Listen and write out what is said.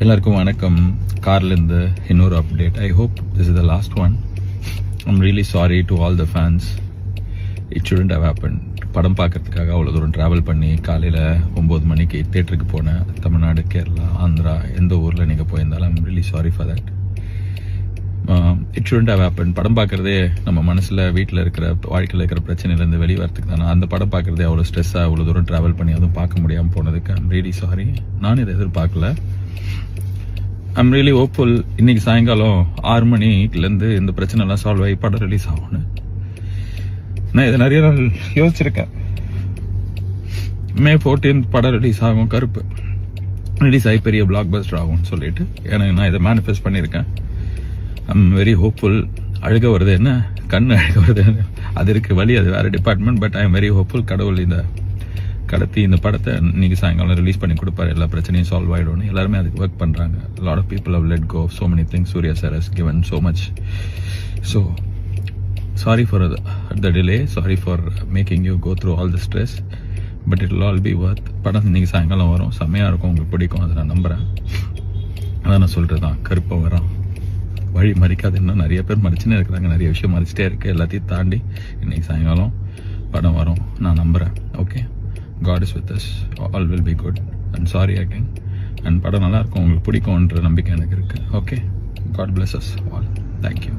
எல்லாருக்கும் வணக்கம். கார்லேருந்து இன்னொரு update. I hope this is the last one. I'm really sorry to all the fans. It shouldn't have happen. படம் பார்க்கறதுக்காக அவ்வளோ தூரம் ட்ராவல் பண்ணி காலையில் 9 மணிக்கு தேட்டருக்கு போனேன். தமிழ்நாடு, கேரளா, ஆந்திரா, எந்த ஊரில் நீங்கள் போயிருந்தாலும் I'm really sorry for that. It shouldn't have happen. படம் பார்க்குறதே நம்ம மனசில் வீட்டில் இருக்கிற வாழ்க்கையில் இருக்கிற பிரச்சனையிலேருந்து வெளியே வரத்துக்கு தானே. அந்த படம் பார்க்குறதே அவ்வளோ ஸ்ட்ரெஸ்ஸாக அவ்வளோ தூரம் ட்ராவல் பண்ணி அதுவும் பார்க்க முடியாமல் போனதுக்கு ஐம் ரியலி சாரி. நான் இதை எதிர்பார்க்கல. I'm really hopeful. இன்னைக்கு சாயங்காலம் 6 மணிலேருந்து இந்த பிரச்சனைலாம் சால்வ் ஆகி படம் ரிலீஸ் ஆகும்னு நான் இதை நிறைய நாள் யோசிச்சிருக்கேன். May 14 படம் ரிலீஸ் ஆகும். கருப்பு ரிலீஸ் ஆகி பெரிய பிளாக் பஸ்டர் ஆகும்னு சொல்லிட்டு எனக்கு நான் இதை மேனிஃபெஸ்ட் பண்ணியிருக்கேன். I'm very hopeful. அழுக வருது என்ன, கண்ணு அழுக வருது, அது இருக்கு வழி, அது வேற department. But I am very hopeful. கடவுள் இந்த இந்த படத்தை இன்னைக்கு சாயங்காலம் ரிலீஸ் பண்ணி கொடுப்பாரு. எல்லா பிரச்சனையும் சால்வ் ஆகிடும். எல்லாருமே அதுக்கு ஒர்க் பண்ணுறாங்க. Lot of people have let go of so many things. Suriya sir has given so much. So sorry for the delay. Sorry for making you go through all the stress. But it will all be worth. படம் இன்னைக்கு சாயங்காலம் வரும். செம்மையாக இருக்கும், உங்களுக்கு பிடிக்கும், அதை நான் நம்புகிறேன். அதான் நான் சொல்கிறது தான், கருப்பை வரோம். வழி மறிக்காது. இன்னும் நிறைய பேர் மறிச்சுன்னே இருக்கிறாங்க. நிறைய விஷயம் மறிச்சிட்டே இருக்குது. எல்லாத்தையும் தாண்டி இன்னைக்கு சாயங்காலம் படம் வரும், நான் நம்புகிறேன். Okay, God is with us. All will be good. And sorry again. And படம் நல்லா இருக்கும், உங்களுக்கு பிடிக்கும்ன்ற நம்பிக்கை எனக்கு இருக்குது. Okay, God bless us all. Thank you.